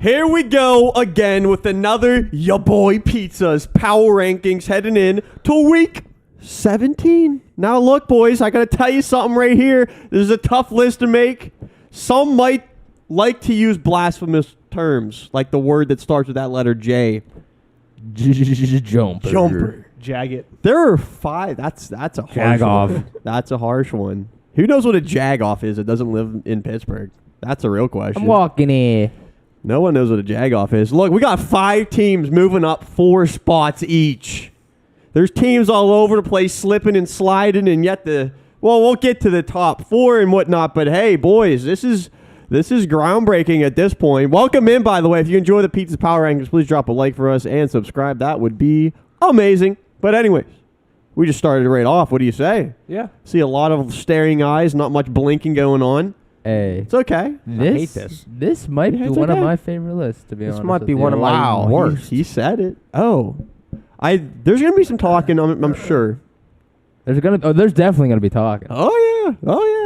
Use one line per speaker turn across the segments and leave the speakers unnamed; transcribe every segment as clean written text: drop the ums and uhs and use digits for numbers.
Here we go again with another Yoboy Pizzas Power Rankings heading in to week 17. Now look, boys, I got to tell you something right here. This is a tough list to make. Some might like to use blasphemous terms, like the word that starts with that letter J. Jumper.
Jagged.
There are 5. That's a harsh
Jag-off.
one. That's a harsh one. Who knows what a jag-off is that doesn't live in Pittsburgh? That's a real question.
I'm walking here.
No one knows what a jag-off is. Look, we got 5 teams moving up 4 spots each. There's teams all over the place slipping and sliding, and yet we'll get to the top 4 and whatnot. But hey, boys, this is groundbreaking at this point. Welcome in, by the way. If you enjoy the Pizza Power Rankings, please drop a like for us and subscribe. That would be amazing. But anyways, we just started right off. What do you say?
Yeah.
See a lot of staring eyes, not much blinking going on.
Hey,
It's okay.
this
I hate this.
This might
Yeah,
be
it's
one of
okay.
my favorite lists, to be honest.
This might
with
be
you.
one of my worst.
He said it. Oh, there's gonna be some talking. I'm sure.
There's definitely gonna be talking.
Oh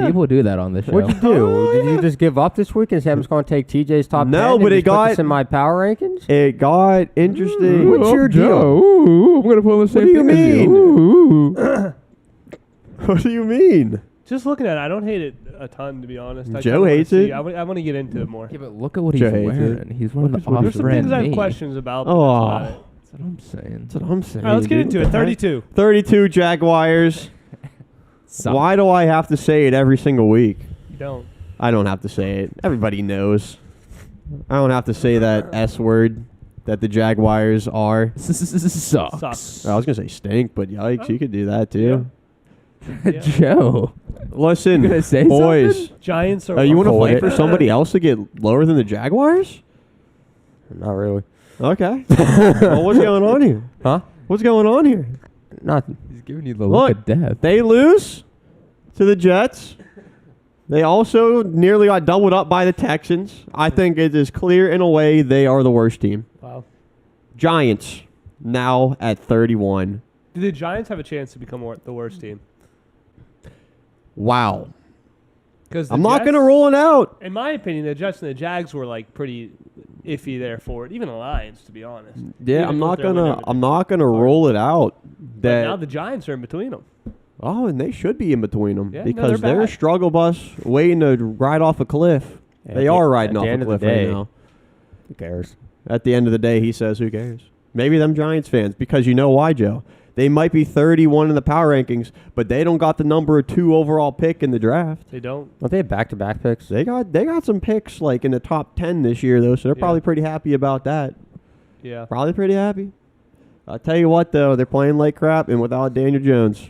yeah.
People do that on this show.
What'd you do?
Oh,
Did
yeah.
you just give up this week and say I'm just going to take TJ's top 10?
No,
and
but it
just put this
got-
in my power rankings?
It got interesting.
What's your deal?
Ooh, I'm gonna pull the same
do you
thing as
mean?
Ooh.
What do you mean?
Just looking at it, I don't hate it a ton, to be honest. I
Joe
kinda wanna
hates
see-
it.
I want to get into it more.
Yeah, but look at what he's
Joe hates
wearing.
it.
He's one of the
Look at
There's some
off-brand
things I have
me.
questions about. But
Oh.
that's about it.
That's what I'm saying.
That's what I'm saying.
All right, let's get
dude.
into it. 32.
32 Jaguars. Why do I have to say it every single week?
You don't.
I don't have to say it. Everybody knows. I don't have to say that S word that the Jaguars are.
Sucks.
Sucks.
I was gonna say stink, but yikes, you could do that too.
Yeah.
Joe.
Listen,
You gonna say
boys.
something?
Giants are.
You want to
Hold
fight
it.
for somebody else to get lower than the Jaguars?
Not really.
Okay. Well, what's going on here?
Huh?
What's going on here?
Nothing.
He's giving you the look of death.
They lose to the Jets. They also nearly got doubled up by the Texans. I think it is clear in a way they are the worst team.
Wow.
Giants now at 31.
Do the Giants have a chance to become the worst team?
Wow.
Because
I'm not going to roll it out.
In my opinion, the Jets and the Jags were like pretty iffy there for it. Even the Lions, to be honest.
Yeah,
Even
I'm
though
not
they're
gonna.
winning
I'm not gonna roll it out.
But
That
now the Giants are in between them.
oh, and they should be in between them
Yeah, no,
because
they're
they're a
bad.
struggle bus waiting to ride off a cliff.
Yeah,
They
at
are
the-
riding
at
off
the
a
end of the
cliff right
day.
now.
Who cares?
At the end of the day, he says, "Who cares?" Maybe them Giants fans, because you know why, Joe? They might be 31 in the power rankings, but they don't got the number 2 overall pick in the draft.
They don't.
Don't they have back-to-back picks?
They got some picks like in the top 10 this year though, so they're
Yeah.
probably pretty happy about that.
Yeah.
Probably pretty happy. I'll tell you what though, they're playing like crap, and without Daniel Jones,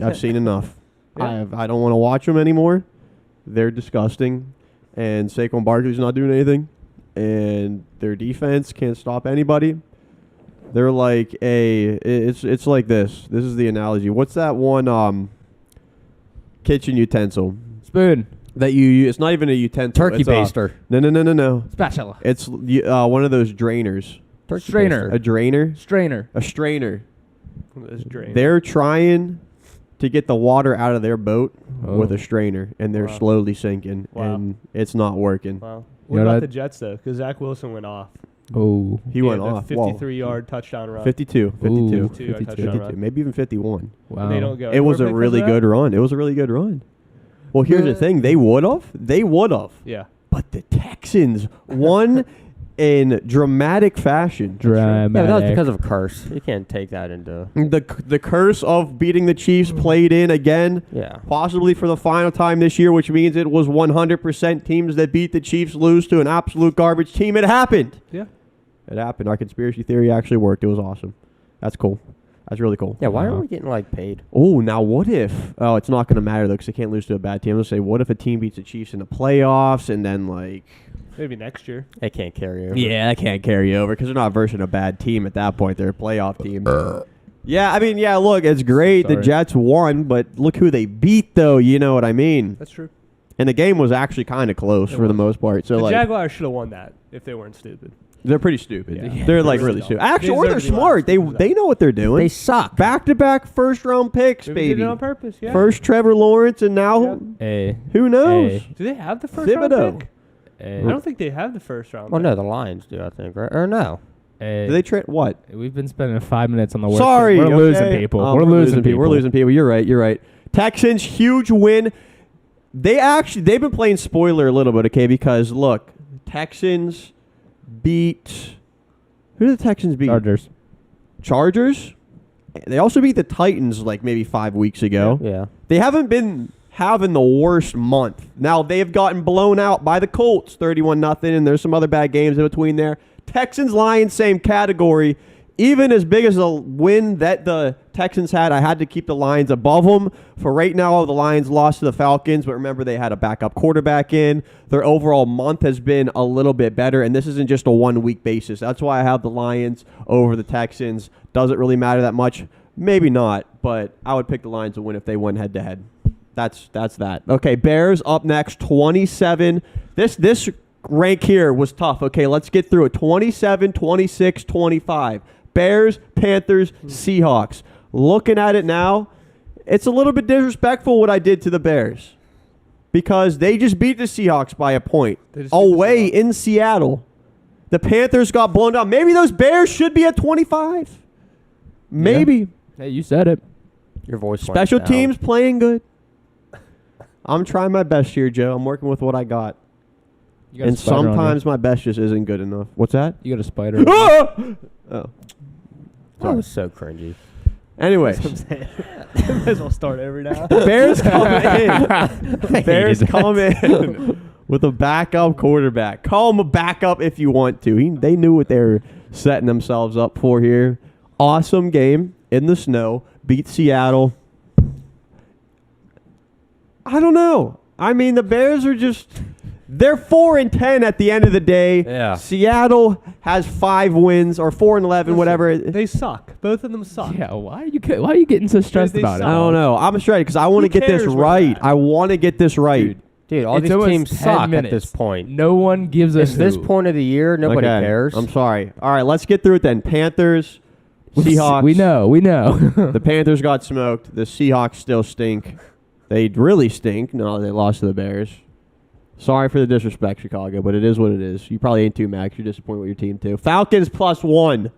I've seen enough.
Yeah.
I don't want to watch them anymore. They're disgusting, and Saquon Barkley's not doing anything, and their defense can't stop anybody. They're like it's like this. This is the analogy. What's that one kitchen utensil
Spoon.
that you use? It's not even a utensil.
Turkey
it's
baster.
No.
Spatula.
It's one of those drainers.
Turkey
Strainer.
A drainer?
Strainer.
A strainer.
This drain.
They're trying to get the water out of their boat with
Oh.
a strainer, and they're
Wow.
slowly sinking,
Wow.
and it's not working.
Wow.
You
What
know
about
that-
the Jets though? Because Zach Wilson went off.
Oh.
He went
had a
off.
53-yard touchdown run.
52. 52.
Ooh,
52-yard
52.
touchdown run.
Maybe even 51.
Wow.
And they don't go.
It was a
anywhere
really
because of
good run. It was a really good run. Well, here's the thing. They would have.
that? Yeah.
But the Texans won in dramatic fashion.
Dramatic.
Yeah, but that was because of a curse. You can't take that into...
The curse of beating the Chiefs played in again,
Yeah.
possibly for the final time this year, which means it was 100% teams that beat the Chiefs lose to an absolute garbage team. It happened.
Yeah.
It happened. Our conspiracy theory actually worked. It was awesome. That's cool. That's really cool.
Yeah, why
Wow.
aren't we getting, like, paid?
Oh, now what if... Oh, it's not going to matter, though, because they can't lose to a bad team. I'm going to say, what if a team beats the Chiefs in the playoffs and then, like...
Maybe next year.
They can't carry over.
Yeah, that can't carry over because they're not versing a bad team at that point. They're a playoff team. Yeah, I mean, yeah, look, it's great. The
Sorry.
Jets won, but look who they beat, though. You know what I mean?
That's true.
And the game was actually kind of close
It
for the
was.
most part. So,
The
like,
Jaguars should have won that if they weren't stupid.
they're pretty stupid.
Yeah.
They're, like,
They
really
really
stupid.
don't.
Actually,
They
or they're
deserve to be
smart. They
last.
know what they're doing.
They suck.
Back-to-back first-round picks,
Maybe they did
baby.
it on purpose. Yeah.
First Trevor Lawrence, and now
Yeah.
Hey.
who knows?
Hey.
Do they have the first round
Thibodeau.
pick? I don't think they have the first round.
Well, no, the Lions do, I think, right? Or no?
Do they trade what?
We've been spending 5 minutes on the word.
Sorry,
We're
okay.
losing people.
Oh,
we're losing people.
We're losing people. You're right. Texans, huge win. They've been playing spoiler a little bit, okay? Because look, Texans beat. Who did the Texans beat? Chargers. They also beat the Titans like maybe 5 weeks ago.
Yeah.
They haven't been having the worst month. Now they have gotten blown out by the Colts, 31-0, and there's some other bad games in between there. Texans, Lions, same category. Even as big as a win that the Texans had, I had to keep the Lions above them. For right now, the Lions lost to the Falcons, but remember they had a backup quarterback in. Their overall month has been a little bit better, and this isn't just a 1 week basis. That's why I have the Lions over the Texans. Doesn't really matter that much. Maybe not, but I would pick the Lions to win if they went head to head. That's that. Okay, Bears up next, 27. This rank here was tough. Okay, let's get through it. 27, 26, 25. Bears, Panthers, Seahawks. Looking at it now, it's a little bit disrespectful what I did to the Bears because they just beat the Seahawks by a point away in Seattle. The Panthers got blown down. Maybe those Bears should be at 25. Maybe.
Yeah. Hey, you said it.
Your voice.
Special teams playing good. I'm trying my best here, Joe. I'm working with what I got. And sometimes my best just isn't good enough. What's that?
You got a spider.
Oh.
That was so cringy.
Anyways.
Might as well start every now.
Bears come in. Bears come in with a backup quarterback. Call him a backup if you want to. They knew what they were setting themselves up for here. Awesome game in the snow. Beat Seattle. I don't know. I mean, the Bears are just... They're 4-10 at the end of the day.
Yeah.
Seattle has 5 wins or 4-11, whatever.
They suck. Both of them suck.
Yeah, why are you getting so stressed
They
about it?
suck.
I don't know. I'm straight because I want to get this
cares what
right.
that?
I want to get this right.
Dude, all
It's
these
almost
teams
10
suck at
minutes.
this point.
No one gives us
It's this point of the year. Nobody
Okay,
cares.
I'm sorry. All right, let's get through it then. Panthers, Seahawks.
We know.
The Panthers got smoked. The Seahawks still stink. They really stink. No, they lost to the Bears. Sorry for the disrespect, Chicago, but it is what it is. You probably ain't too max. You're disappointed with your team, too. Falcons +1.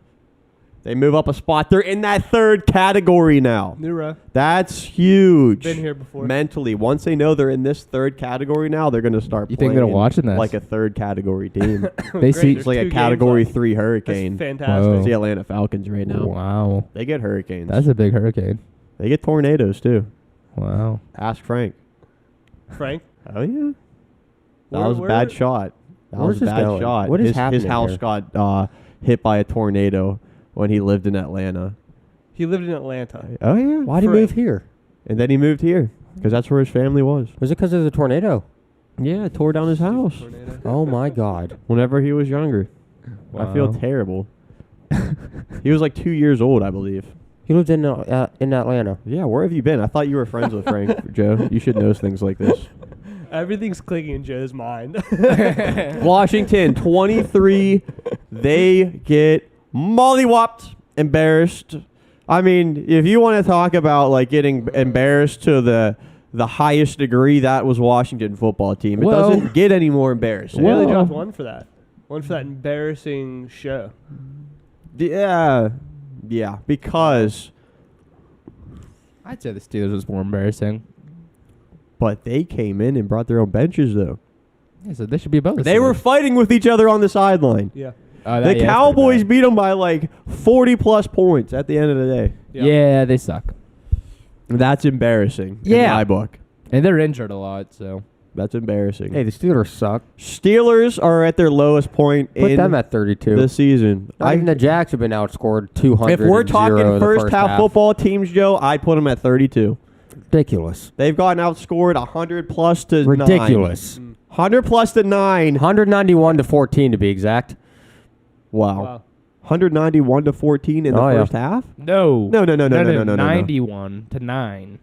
They move up a spot. They're in that third category now.
New row.
That's huge.
Been here before.
Mentally, once they know they're in this third category now, they're going to start
You
playing
think they're watching this?
like a third category team.
They see
It's like a category 3
That's
hurricane.
fantastic.
It's the Atlanta Falcons right now.
Wow.
They get hurricanes.
That's a big hurricane.
They get tornadoes, too.
Wow.
Ask Frank.
Frank?
Oh, yeah. That
Where-
was a
where-
bad shot. That
where's
was a
this
bad
going?
shot.
What is
his
happening
house
here?
got hit by a tornado when he lived in Atlanta.
He lived in Atlanta.
Oh, yeah.
Why did he
Frank.
move here?
And then he moved here because that's where his family was.
Was it because of the tornado?
Yeah, it tore down his house
Tornado.
Oh my God.
whenever he was younger. I feel
Wow.
terrible. He was like 2 years old, I believe.
He lived in Atlanta.
Yeah, where have you been? I thought you were friends with Frank, Joe. You should know things like this.
Everything's clicking in Joe's mind.
Washington, 23. They get mollywopped, embarrassed. I mean, if you want to talk about like getting embarrassed to the highest degree, that was Washington football team. It
Well-
doesn't get any more embarrassing.
Well, they
Well-
dropped one for that. One for that embarrassing show.
Yeah, because...
I'd say the Steelers was more embarrassing.
But they came in and brought their own benches, though.
Yeah, so they should be above the
They were
Steelers.
fighting with each other on the sideline.
Yeah.
The Cowboys beat them by like 40-plus points at the end of the day.
Yeah, they suck.
That's embarrassing in
Yeah.
my book.
And they're injured a lot, so.
That's embarrassing.
Hey, the Steelers suck.
Steelers are at their lowest point
Put
in
them at 32.
the season.
Even the Jags have been outscored 200.
If we're talking
in the
first half football teams, Joe, I'd put them at 32.
Ridiculous.
They've gotten outscored 100-plus to 9.
Ridiculous.
100-plus to 9.
191 to 14 to be exact.
Wow. 191 to 14 in the
Oh, yeah.
first half?
No.
No.
91 to 9.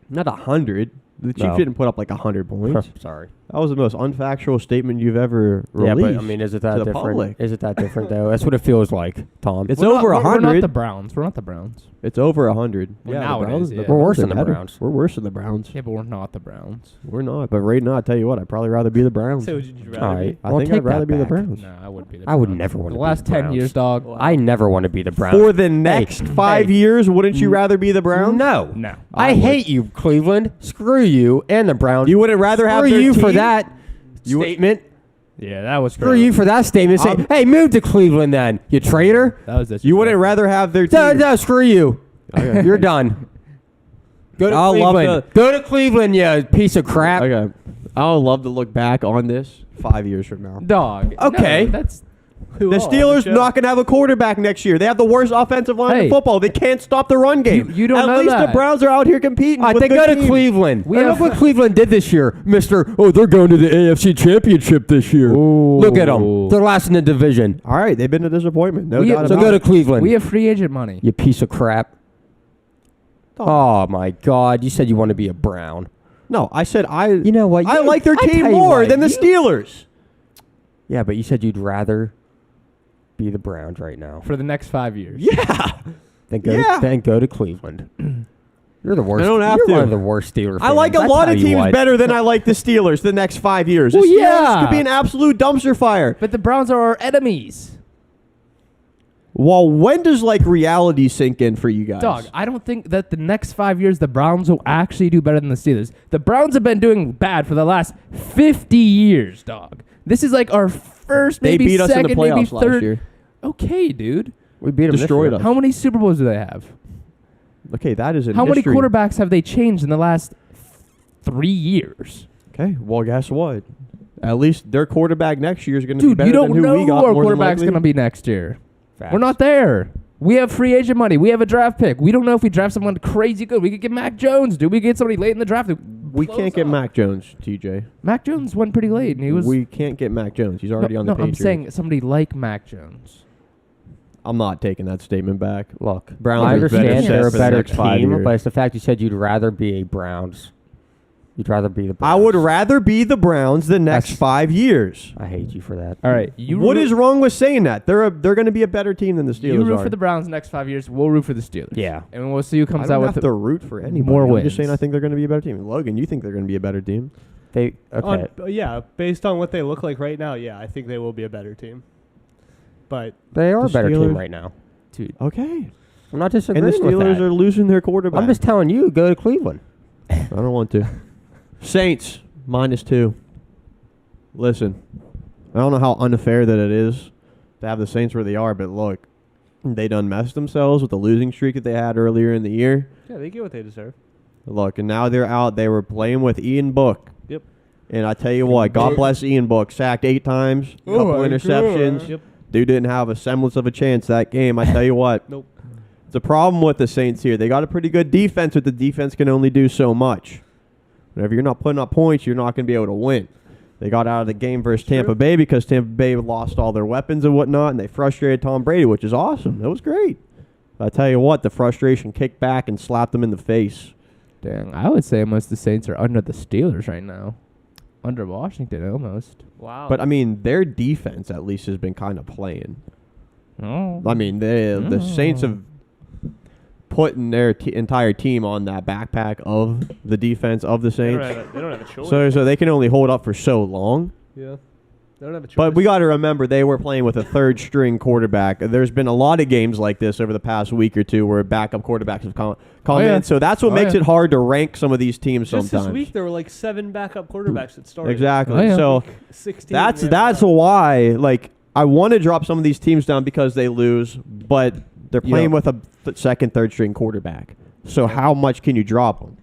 Not 100. The Chiefs
No.
didn't put up like 100 points.
Sorry.
That was the most unfactual statement you've ever
Yeah,
released.
but I mean, is it
to
that
the
different?
public.
Is it that different though? That's what it feels like, Tom.
It's
We're
over
not- We're not
100.
the Browns. We're not the Browns.
It's over 100.
Well, now it is, yeah.
We're worse
are
than the
better.
Browns.
We're worse than the Browns.
Yeah, but we're not the Browns.
We're not. But right now, I tell you what, I'd probably rather be the Browns.
So would you rather
All
be?
right.
I
Well,
think
take
I'd rather
that
be the
back.
Browns.
No, I wouldn't be the
I
Browns.
would never want to
The
be
last
the
10
Browns.
years, dog.
Wow.
I never want to be the Browns.
For the next 5 years, wouldn't you rather be the Browns?
No.
No.
I hate you, Cleveland. Screw you and the Browns.
You wouldn't rather have
Screw
their
you for
team?
that
You would-
statement.
Yeah, that was
Screw you for that statement. Say, hey, move to Cleveland then, you traitor.
That was this.
You wouldn't rather have their
No,
team.
no, screw you.
Okay.
You're done. Go to
I'll love
Cleveland.
to-
Go to Cleveland, you piece of crap.
Okay. I would love to look back on this 5 years from now.
Dog.
Okay.
No, that's
Who
The
are?
Steelers
Joe?
not going to have a quarterback next year. They have the worst offensive line in
Hey.
football. They can't stop the run game.
You don't
At
know
least the
that.
Browns are out here competing.
All right,
with
they
good
go to
teams.
Cleveland.
We
Look
have-
what Cleveland did this year, Mister. Oh, they're going to the AFC Championship this year. Look at them. They're last in the division.
All right, they've been a disappointment. No
We-
doubt
So
about
go to
it.
Cleveland.
we have free agent money.
You piece of crap. Oh my God! You said you want to be a Brown.
No, I said I.
You know what?
I
You-
like their
I
team
tell you
more
what,
than the
you-
Steelers.
Yeah, but you said you'd rather be the Browns right now.
For the next 5 years.
Yeah,
Then go.
Yeah.
Then go to Cleveland. You're the worst.
I don't have
You're
to.
one of the worst Steelers.
I like a
fans.
lot
tell
of
you
teams
what.
better than I like the Steelers the next 5 years.
Well,
the Steelers
yeah.
could be an absolute dumpster fire.
But the Browns are our enemies.
Well, when does like reality sink in for you guys?
Dog, I don't think that the next 5 years the Browns will actually do better than the Steelers. The Browns have been doing bad for the last 50 years, dog. This is like our first,
They
maybe
beat us in
second,
the playoffs
maybe
last
third.
year.
Okay, dude.
We beat them.
Destroyed us.
How many Super Bowls do they have?
Okay, that is in
How
history.
many quarterbacks have they changed in the last 3 years?
Okay, well, guess what? At least their quarterback next year is going to be
Dude,
better
you don't
than who
know
we
who
got.
our
more than
quarterback's
likely.
going to be next year.
Facts.
We're not there. We have free agent money. We have a draft pick. We don't know if we draft someone crazy good. We could get Mac Jones, dude. We could get somebody late in the draft.
We can't get Mac Jones, TJ.
Mac Jones went pretty late, and he was.
We can't get Mac Jones. He's already on the
I'm
Patriots.
saying somebody like Mac Jones.
I'm not taking that statement back.
Look,
Browns
I
are better
understand
set
they're a
for the
better
next 5
team,
years.
but it's the fact you said you'd rather be a Browns. You'd rather be the Browns.
I would rather be the Browns the next
That's-
5 years.
I hate you for that.
All right,
What is wrong with saying that? They're going to be a better team than the Steelers
You root
are.
for the Browns next 5 years. We'll root for the Steelers.
Yeah.
and we'll see who
I
comes
don't
out
have
with
to root for anybody.
more
I'm
wins.
just saying I think they're going to be a better team. Logan, you think they're going to be a better team?
They okay.
Yeah, based on what they look like right now, yeah, I think they will be a better team. But
They are a
the
better
Steelers-
team right now.
Dude,
Okay.
I'm not
And
disagreeing
the
with
Steelers
that.
are losing their quarterback.
I'm just telling you, go to Cleveland.
I don't want to. Saints, -2. Listen, I don't know how unfair that it is to have the Saints where they are, but look, they done messed themselves with the losing streak that they had earlier in the year.
yeah, they get what they deserve.
Look, and now they're out. They were playing with Ian Book.
Yep.
And I tell you what, God bless Ian Book. Sacked 8 times, couple interceptions.
Yep.
Dude didn't have a semblance of a chance that game. I tell you what.
Nope.
It's a problem with the Saints here. They got a pretty good defense, but the defense can only do so much. Whenever you're not putting up points, you're not going to be able to win. They got out of the game versus Tampa Bay because Tampa Bay lost all their weapons and whatnot, and they frustrated Tom Brady, which is awesome. That was great. But I tell you what, the frustration kicked back and slapped them in the face.
dang, I would say most of the Saints are under the Steelers right now. Under Washington, almost.
Wow.
But, I mean, their defense at least has been kind of playing.
Oh.
I mean, the Saints have putting their entire team on that backpack of the defense of the
they don't,
Saints.
they don't have a choice.
So they can only hold up for so long.
yeah. They don't have a choice.
But we got to remember they were playing with a third string quarterback. There's been a lot of games like this over the past week or two where backup quarterbacks have come
yeah.
in. So that's what
Oh,
makes
yeah.
it hard to rank some of these teams
Just
sometimes.
this week, there were like 7 backup quarterbacks that started.
Exactly.
Oh, yeah.
So
16.
that's
yeah.
why like I want to drop some of these teams down because they lose, but they're
You
playing
know-
with a second, third string quarterback. So how much can you drop them?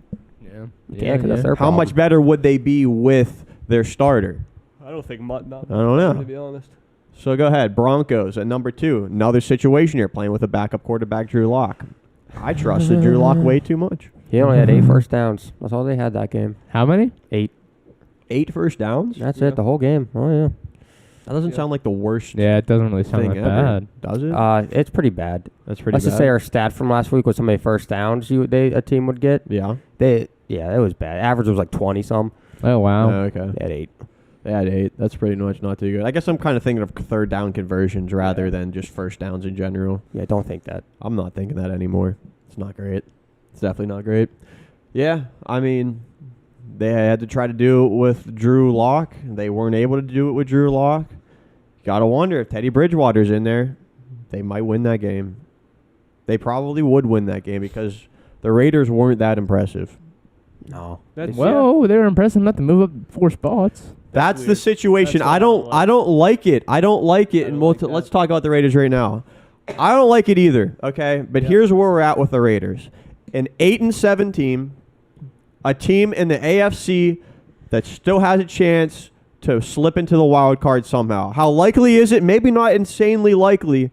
Yeah.
Yeah, 'cause that's their
How
problem.
much better would they be with their starter?
I don't think not.
I don't know.
To be honest.
So go ahead. Broncos at number 2. Another situation here, playing with a backup quarterback, Drew Lock. I trusted Drew Lock way too much.
He only had 8 first downs. That's all they had that game.
How many?
8.
8 first downs?
That's
Yeah.
it. The whole game. Oh yeah.
That doesn't
Yeah.
sound like the worst
Yeah, it doesn't really sound
thing
that
ever.
bad.
Does it?
It's pretty bad.
That's pretty
Let's
bad.
just say our stat from last week was how many first downs a team would get.
Yeah.
Yeah, it was bad. Average was like 20 some.
Oh, wow.
Oh, okay.
They had 8.
They had 8. That's pretty much not too good. I guess I'm kind of thinking of third down conversions rather than just first downs in general.
Yeah, don't think that.
I'm not thinking that anymore. It's not great. It's definitely not great. Yeah, I mean, they had to try to do it with Drew Lock. They weren't able to do it with Drew Lock. Got to wonder if Teddy Bridgewater's in there, they might win that game. They probably would win that game because the Raiders weren't that impressive.
No.
Well, they were impressive enough to move up 4 spots.
That's the
weird.
situation.
That's
I don't like it. I don't like it. And let's talk about the Raiders right now. I don't like it either, okay? But here's where we're at with the Raiders. An 8-7 team, a team in the AFC that still has a chance to slip into the wild card somehow. How likely is it? Maybe not insanely likely,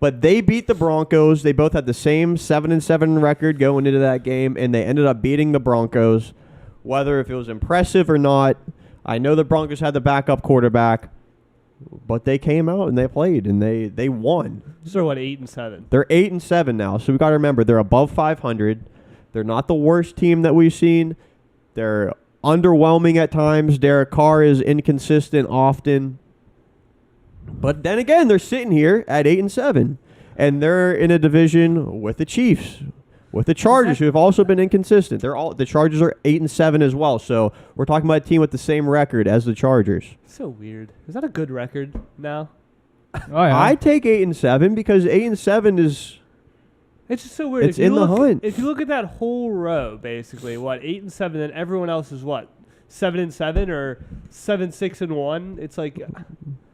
but they beat the Broncos. They both had the same 7-7 record going into that game, and they ended up beating the Broncos. Whether if it was impressive or not, I know the Broncos had the backup quarterback, but they came out and they played and they won.
So what? 8-7.
They're 8-7 now, so we got to remember they're above 500. They're not the worst team that we've seen. They're underwhelming at times. Derek Carr is inconsistent often. But then again, they're sitting here at 8-7, and they're in a division with the Chiefs, with the Chargers, who have also been inconsistent. The Chargers are 8-7 as well. So we're talking about a team with the same record as the Chargers.
So weird. Is that a good record now?
Oh, yeah.
I take 8-7 because 8-7 is.
It's just so weird.
It's in the hunt.
If you look at that whole row, basically, what 8-7, then everyone else is what 7-7 or 7-6-1. It's like,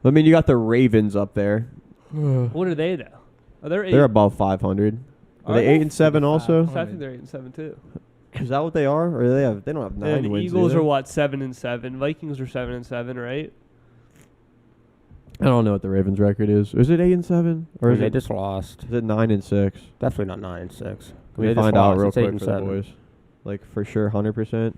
I mean, you got the Ravens up there.
what are they now? Are they 8?
They're above 500. Are they 8-7 also?
I think they're 8-7 too.
Is that what they are, or they don't have 9
And the
wins?
Eagles
do they?
are what 7-7. Vikings are 7-7, right?
I don't know what the Ravens' record is. Is it 8-7 or is
They
it
just lost.
is it 9-6?
Definitely not 9-6.
Let me find out real quick for the boys. Like for sure, 100%.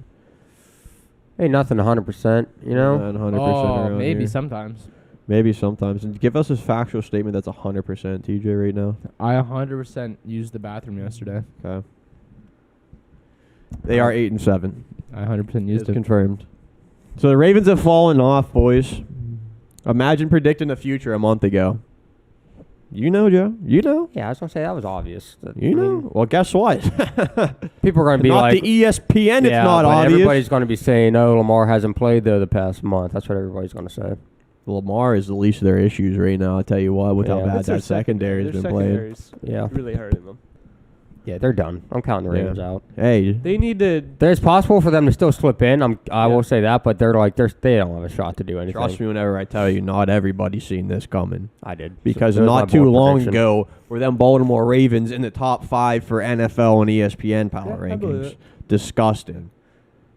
Ain't nothing 100%, you know?
100%
Oh,
around
maybe
here.
sometimes.
Maybe sometimes. And give us a factual statement that's 100%, TJ, right now.
I 100% used the bathroom yesterday.
Okay. They are 8-7.
I 100%
It's
used it.
confirmed. So the Ravens have fallen off, boys. Imagine predicting the future a month ago. You know, Joe. You know.
Yeah, I was going to say that was obvious.
You know. Well, guess what?
People are going to be
not
like...
the ESPN, it's not
but
obvious.
everybody's going to be saying, oh, Lamar hasn't played there the past month. That's what everybody's going to say.
Lamar is the least of their issues right now, I'll tell you what, with how
Yeah.
bad
That's their
that secondary has
their
been playing.
secondary's
Yeah.
really hurting them.
Yeah, they're done. I'm counting the Ravens out.
Hey,
They need to.
There's possible for them to still slip in. I will say that, but they're they don't have a shot to do anything.
trust me whenever I tell you, not everybody's seen this coming.
I did.
Because
So there's my
not too
bold
long
prediction.
ago, were them Baltimore Ravens in the top 5 for NFL and ESPN power
Yeah, I believe
rankings.
it.
Disgusting.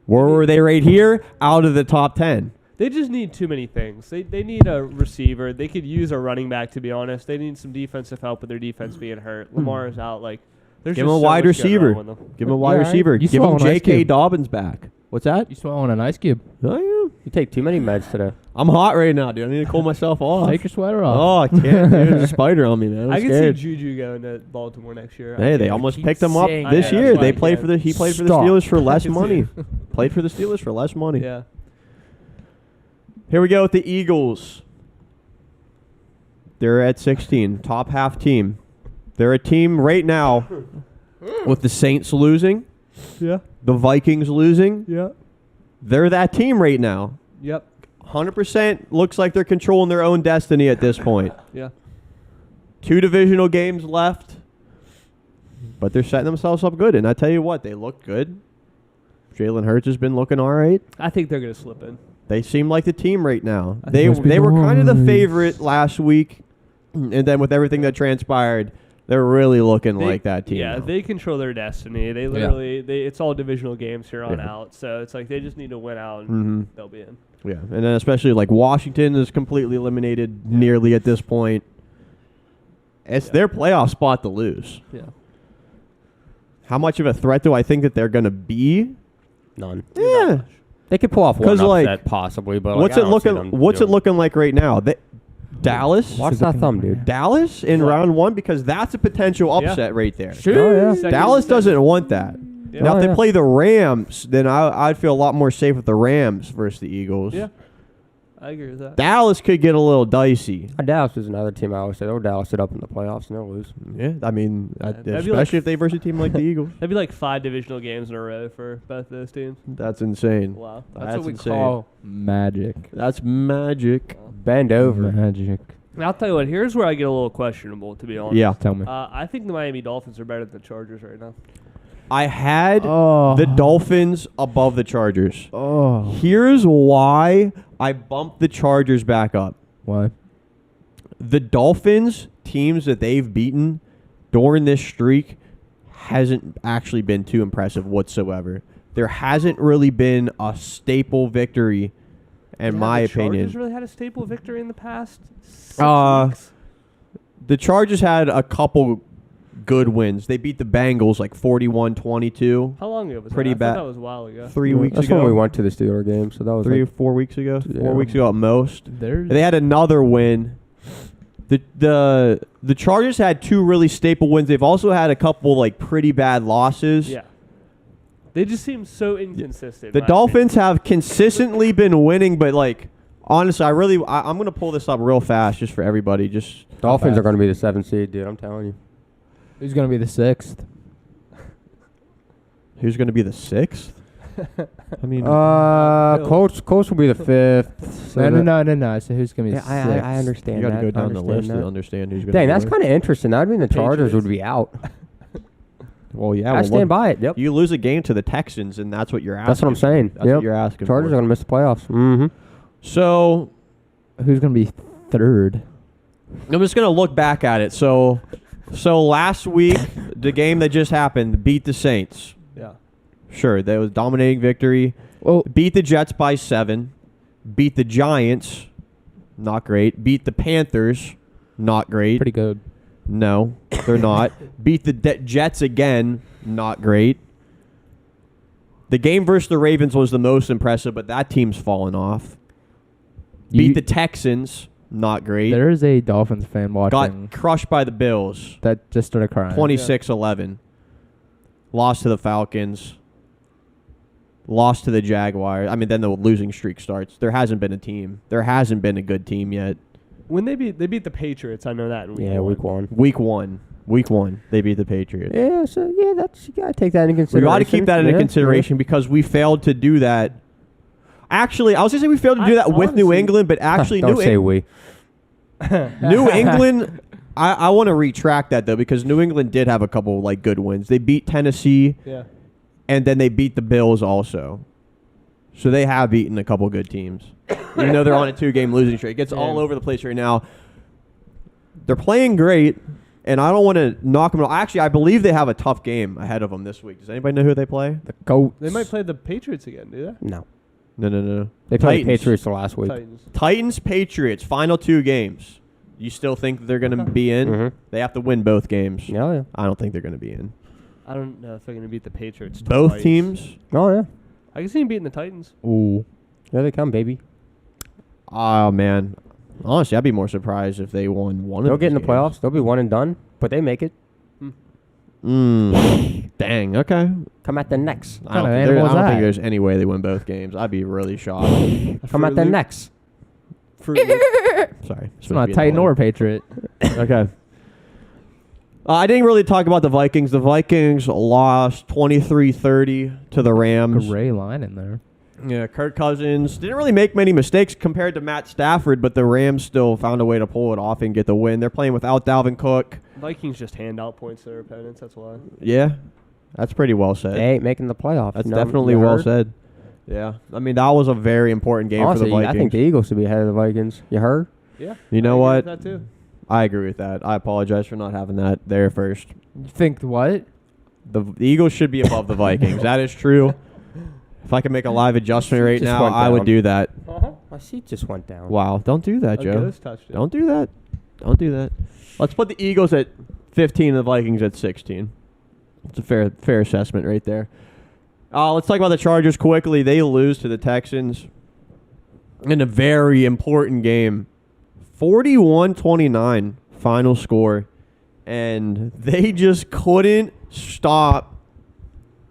Where were they right here? Out of the top 10.
They just need too many things. They need a receiver. They could use a running back, to be honest. They need some defensive help with their defense being hurt. Lamar is out. Like, there's
Give him
just
a
so
wide
much going
receiver.
wrong with them.
Give him a wide
Yeah,
receiver.
you
Give him
swallowed an ice
J.K.
cube.
Dobbins back. What's that?
You swallowing an ice cube.
Oh, yeah.
You take too many meds today.
I'm hot right now, dude. I need to cool myself off.
Take your sweater off.
Oh, I can't. Dude. There's a spider on me, man. I'm
I can
scared.
see Juju going to Baltimore next year.
Hey, they
I
almost
keep
picked him up
saying
this
that.
year.
That's
They
why I
played
can't.
for the he played for the
Stop.
Steelers for less
I can see
money. Played for the Steelers for less money.
Yeah.
Here we go with the Eagles. They're at 16, top half team. They're a team right now with the Saints losing,
Yeah.
the Vikings losing.
Yeah.
They're that team right now.
Yep.
100% looks like they're controlling their own destiny at this point.
Yeah.
2 divisional games left, but they're setting themselves up good. And I tell you what, they look good. Jalen Hurts has been looking all right.
I think they're going to slip in.
They seem like the team right now.
I
They
think must be
they were kind of the
nice.
favorite last week, and then with everything that transpired, they're really looking like that team.
Yeah,
now.
they control their destiny. They literally, it's all divisional games here on out. So it's like they just need to win out and they'll be in.
Yeah, and then especially like Washington is completely eliminated nearly at this point. It's their playoff spot to lose.
Yeah.
How much of a threat do I think that they're going to be?
None.
Yeah.
They could pull off one
'Cause, like,
upset possibly, but
What's
like,
it looking? What's it looking like right now? Dallas.
Watch that thumb, dude.
Dallas in round 1 because that's a potential upset right there.
Sure.
Oh, yeah.
Second-
Dallas
second-
doesn't want that.
Yeah.
Now, if they
yeah.
play the Rams, then I'd feel a lot more safe with the Rams versus the Eagles.
Yeah. I agree with that.
Dallas could get a little dicey.
Dallas is another team I always say. Oh, Dallas sit up in the playoffs and they'll lose.
Yeah, I mean,
that'd be
especially
like-
if they versus a team like the Eagles.
That'd be like 5 divisional games in a row for both those teams.
That's insane.
Wow.
That's what we
insane.
call magic.
That's magic.
Bend over.
Magic.
I'll tell you what. Here's where I get a little questionable, to be honest.
Yeah.
Tell me.
I think the Miami Dolphins are better than the Chargers right now.
I had
Oh.
the Dolphins above the Chargers.
Oh.
Here's why I bumped the Chargers back up.
Why?
The Dolphins, teams that they've beaten during this streak, hasn't actually been too impressive whatsoever. There hasn't really been a staple victory, in my opinion.
Chargers really had a staple victory in the past 6 weeks.
The Chargers had a couple good wins. They beat the Bengals like 41-22
How long ago was
Pretty
that? I thought
bad.
that was a while ago.
3 weeks
That's
ago.
when we went to the Steeler game, so that was
3 or
like,
4 weeks ago.
Yeah.
4 weeks ago at most.
There's
They had another win. The Chargers had 2 really staple wins. They've also had a couple like pretty bad losses.
Yeah. They just seem so inconsistent.
The
in my
Dolphins have consistently been winning, but like honestly, I'm gonna pull this up real fast just for everybody. Just
Dolphins
bad.
are going to be the 7th seed, dude. I'm telling you.
who's gonna be the 6th?
who's gonna be the 6th? I mean,
Colts will be the 5th. So
No. So who's gonna be
Yeah,
6th?
I understand
you got to
that.
go
I
down the
understand
list
that.
to understand who's gonna.
Dang,
be
that's
there.
kind of interesting. That would mean the Chargers
Patriots.
would be out.
Well, yeah.
I
well,
stand by it. Yep.
You lose a game to the Texans, and that's what you're asking.
That's what I'm saying.
That's
Yep.
what you're asking.
Chargers
for.
are going to miss the playoffs. Mm-hmm.
So
Who's gonna be 3rd?
I'm just gonna look back at it. So last week, the game that just happened beat the Saints.
Yeah.
Sure, that was dominating victory.
Well,
Beat the Jets by 7. Beat the Giants. Not great. Beat the Panthers. Not great.
pretty good.
No, they're not. Beat the Jets again. Not great. The game versus the Ravens was the most impressive, but that team's fallen off. Beat the Texans. Not great.
There is a Dolphins fan watching
Got crushed by the Bills.
that just started crying.
26-11. Lost to the Falcons. Lost to the Jaguars. I mean, then the losing streak starts. There hasn't been a team. There hasn't been a good team yet.
When they beat the Patriots, I know that in week
Yeah, week 1.
Week one, they beat the Patriots.
Yeah, so yeah, you gotta take that into
We
consideration.
got to keep that into
Yeah,
consideration because we failed to do that. Actually, I was going to say we failed to do that with New
honestly-
England, but actually
Don't say
New England, I want to retract that though because New England did have a couple like good wins. They beat Tennessee
Yeah.
and then they beat the Bills also. So they have beaten a couple good teams. Even though they're on a 2-game losing streak. It gets all over the place right now. They're playing great, and I don't want to knock them. Actually, I believe they have a tough game ahead of them this week. Does anybody know who they play?
The Goats.
They might play the Patriots again, do they?
No.
No.
They played the
Titans.
Patriots the last week.
Titans.
Titans, Patriots, final 2 games. You still think they're going to be in?
Mhm.
They have to win both games.
Yeah, yeah.
I don't think they're going to be in.
I don't know if they're going to beat the Patriots.
Both
twice.
teams?
Oh, yeah.
I can see them beating the Titans.
Ooh.
Here they come, baby.
Oh, man. Honestly, I'd be more surprised if they won one
They'll
of
get in the
these games.
playoffs. They'll be one and done, but they make it.
Dang, okay.
Come at the necks.
I don't,
Kinda
think, there-
animal
I
is
don't think
that?
there's any way they win both games. I'd be really shocked.
Come at the
Loop.
necks.
Fruit Loop.
Sorry.
It's not Titan or Patriot.
Okay. I didn't really talk about the Vikings. The Vikings lost 23-30 to the Rams.
Gray line in there.
Yeah, Kirk Cousins didn't really make many mistakes compared to Matt Stafford, but the Rams still found a way to pull it off and get the win. They're playing without Dalvin Cook.
Vikings just hand out points to their opponents. That's why.
Yeah, that's pretty well said.
They ain't making the playoffs.
That's
You know,
definitely
you
well
heard?
said. Yeah, I mean, that was a very important game
Honestly,
for the Vikings.
I think the Eagles should be ahead of the Vikings. You heard?
Yeah.
You know
I
what?
agree with that too.
I agree with that. I apologize for not having that there first.
You think what?
The Eagles should be above the Vikings. That is true. If I could make a live adjustment right
Just
now,
went
I would
down.
do that.
My seat just went down.
Wow, don't do that,
A
Joe.
ghost touched it.
Don't do that. Don't do that. Let's put the Eagles at 15 and the Vikings at 16. It's a fair assessment right there. Let's talk about the Chargers quickly. They lose to the Texans in a very important game. 41-29 final score. And they just couldn't stop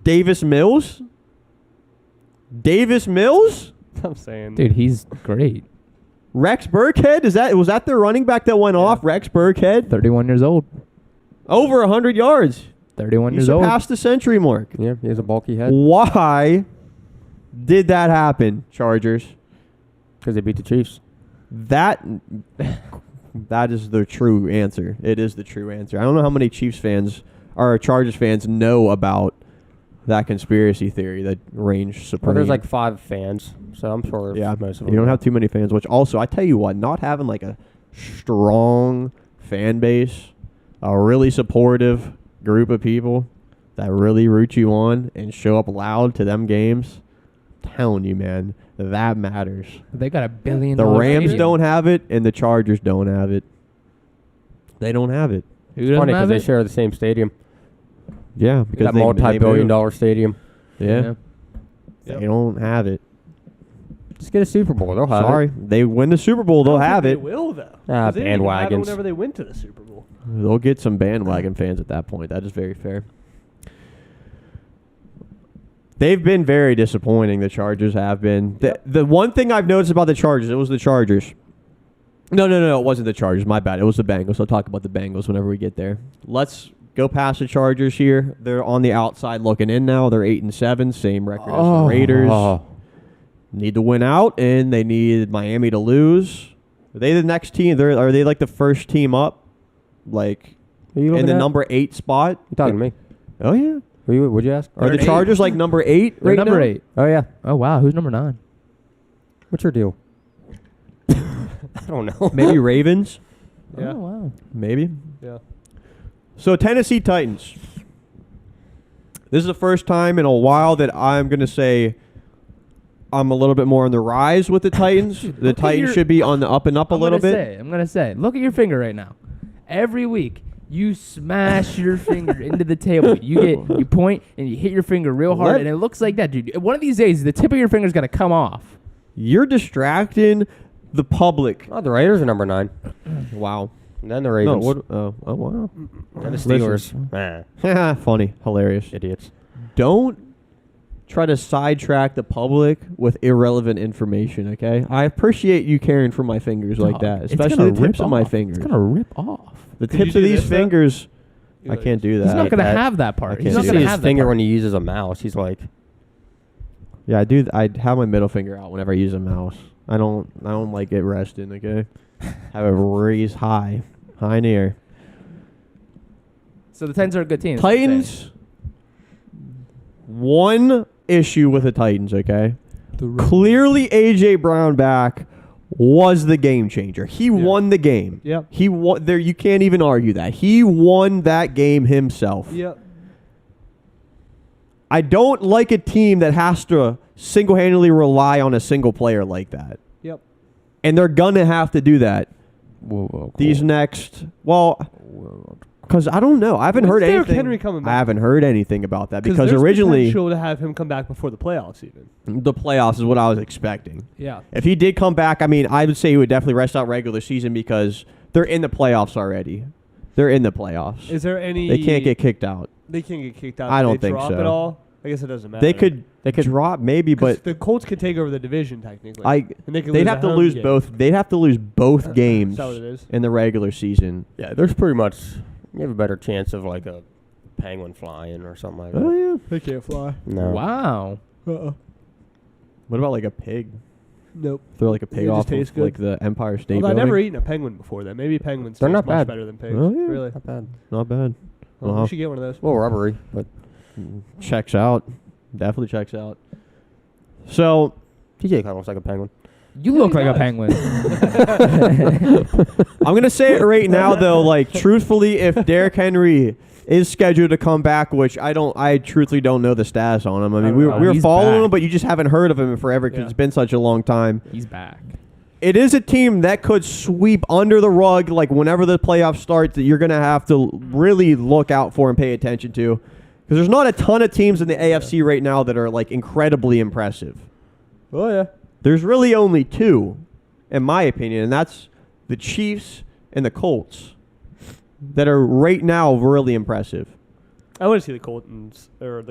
Davis Mills? Davis Mills?
I'm saying.
Dude, he's great.
Rex Burkhead? Was that their running back that went off? Rex Burkhead?
31 years old.
Over 100 yards.
31
He
years old.
surpassed the century mark.
Yeah, he has a bulky head.
Why did that happen, Chargers?
Because they beat the Chiefs.
That is the true answer. It is the true answer. I don't know how many Chiefs fans or Chargers fans know about that conspiracy theory that reigns supreme.
Well, there's like 5 fans, so I'm sure
yeah,
most of them.
you don't have too many fans. Which also, I tell you what, not having like a strong fan base, a really supportive group of people that really root you on and show up loud to them games, I'm telling you, man, that matters.
They got $1 billion.
The Rams
stadium.
don't have it, and the Chargers don't have it. They don't have it.
Who
It's
doesn't
funny because
have
they
it?
share the same stadium.
Yeah, because
That
they
multi-billion-dollar stadium.
Yeah,
Yep.
they don't have it.
Just get a Super Bowl. They'll have
Sorry,
it.
they win the Super Bowl, they'll
I don't
have
think
it.
They will though.
Ah,
'Cause they didn't even have it
bandwagons.
Whenever they went to the Super Bowl.
They'll get some bandwagon fans at that point. That is very fair. They've been very disappointing, the Chargers have been. The one thing I've noticed about the Chargers, it was the Chargers. No, it wasn't the Chargers. My bad. It was the Bengals. I'll talk about the Bengals whenever we get there. Let's go past the Chargers here. They're on the outside looking in now. They're 8-7, same record as the Raiders. Need to win out, and they need Miami to lose. Are they the next team? Are they like the first team up? Like
Who you
in
looking
the
at?
number 8 spot?
You talking to me?
Oh, yeah.
What'd you ask?
Are the
They're
Chargers like number 8
They're
right
number
now?
8.
Oh, yeah.
Oh, wow. Who's number 9?
What's your deal? I don't know.
Maybe Ravens?
Yeah.
Oh, wow.
Maybe.
Yeah.
So Tennessee Titans. This is the first time in a while that I'm going to say I'm a little bit more on the rise with the Titans. The
look at
Titans
your-
should be on the up and up a little bit.
I'm going to say, look at your finger right now. Every week, you smash your finger into the table. You point and you hit your finger real hard,
Let-
and it looks like that, dude. One of these days, the tip of your finger is going to come off.
You're distracting the public.
Oh, the Raiders are number 9.
Wow.
And then the
No,
Ravens.
oh, wow.
And the Steelers.
Funny. Hilarious.
Idiots.
Don't try to sidetrack the public with irrelevant information, okay? I appreciate you caring for my fingers like
Dog,
that,
it's
especially
gonna
the tips
rip
of my
off.
fingers.
It's going to rip off.
The
Could you
tips of
do
these
this, though?
fingers,
You
I
like
can't
this?
do
He's not
that.
going to
that-
have that part.
I
He's
can't
not
see
going
See
to
his
have that
finger
part.
when he uses a mouse. He's like,
Yeah, I do. I have my middle finger out whenever I use a mouse. I don't like it resting. Okay, have it raised high in the air.
So the Titans are a good team. is what you're saying.
Titans. One issue with the Titans. Okay, clearly AJ Brown back was the game changer. He won the game.
Yep.
He won there. You can't even argue that he won that game himself.
Yep.
I don't like a team that has to single-handedly rely on a single player like that.
Yep.
And they're going to have to do that
whoa.
these next, because I don't know. I haven't
When's
heard
Derrick
anything.
Henry coming back?
I haven't heard anything about that because
there's
originally
potential to have him come back before the playoffs even.
the playoffs is what I was expecting.
Yeah.
If he did come back, I mean, I would say he would definitely rest out regular season because they're in the playoffs already. They're in the playoffs.
Is there any?
They can't get kicked out.
They can't get kicked out.
I
if
don't
they
think
drop
so.
At all. I guess it doesn't matter.
They could drop maybe,
'Cause
but
the Colts could take over the division technically.
and
they could
they'd
lose
have
a
to
home
lose
game.
both. They'd have to lose both games
Is that what it is?
in the regular season.
Yeah, there's pretty much, you have a better chance of like a penguin flying or something like that.
Oh yeah.
They can't fly.
No.
Wow.
Uh-uh.
What about like a pig?
Nope.
Throw like a pig
It just
off
tastes
of
good.
like the Empire State
Well, I've
Building.
never eaten a penguin before. Then maybe penguins.
They're
taste
not
much
bad.
better than pigs.
Oh, yeah.
Really?
Not bad.
Not bad.
Well,
Uh-huh.
we should get one of those.
A little rubbery, but
Checks out. Definitely checks out. So
TJ kind of looks like a penguin.
You look
he
like a
does.
penguin.
I'm gonna say it right now though, like truthfully, if Derrick Henry is scheduled to come back, which I truthfully don't know the status on him. I mean, we
Oh,
were
he's
following
back.
him, but you just haven't heard of him forever because
Yeah.
it's been such a long time.
He's back.
It is a team that could sweep under the rug, like whenever the playoffs start, that you're gonna have to really look out for and pay attention to, because there's not a ton of teams in the AFC right now that are like incredibly impressive.
Oh yeah.
There's really only two, in my opinion, and that's the Chiefs and the Colts that are right now really impressive.
I want to see the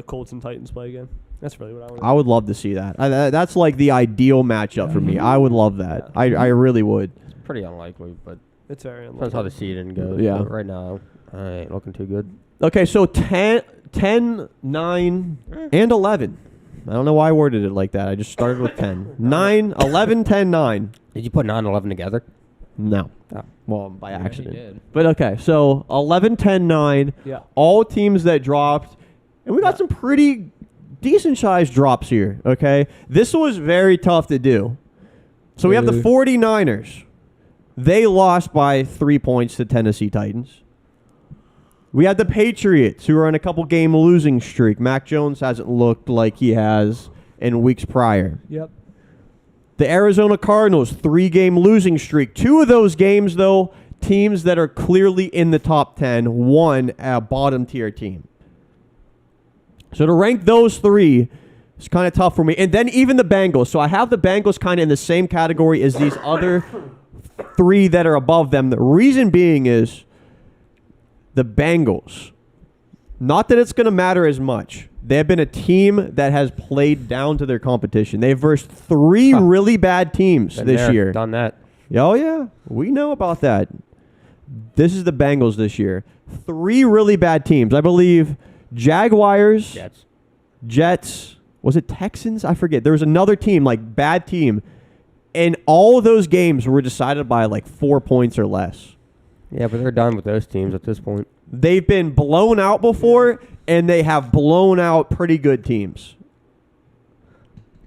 Colts and Titans play again. That's really what I want.
I would love to see that. That's like the ideal matchup for me. I would love that. I really would.
It's pretty unlikely, but
It's very unlikely.
depends how the seeding goes.
Yeah.
But right now, I ain't looking too good.
Okay, so 10, 9, and 11. I don't know why I worded it like that. I just started with 10. 9, 11, 10, 9.
Did you put 9 and 11 together?
No.
Oh.
Well, by
Yeah, he
accident.
did.
But okay, so 11, 10, 9.
Yeah.
All teams that dropped. And we got some pretty decent sized drops here, okay? This was very tough to do. So we have the 49ers. They lost by 3 points to Tennessee Titans. We had the Patriots, who are on a couple game losing streak. Mac Jones hasn't looked like he has in weeks prior.
Yep.
The Arizona Cardinals, 3-game losing streak. 2 of those games, though, teams that are clearly in the top 10, 1 a bottom tier team. So to rank those 3 is kind of tough for me. And then even the Bengals. So I have the Bengals kind of in the same category as these other 3 that are above them. The reason being is the Bengals. Not that it's going to matter as much. They have been a team that has played down to their competition. They've versed 3 really bad teams
Been
this
there,
year.
Done that.
Oh, yeah. We know about that. This is the Bengals this year. 3 really bad teams. I believe Jaguars, Jets. Was it Texans? I forget. There was another team, like bad team. And all of those games were decided by like 4 points or less.
Yeah, but they're done with those teams at this point.
They've been blown out before, and they have blown out pretty good teams.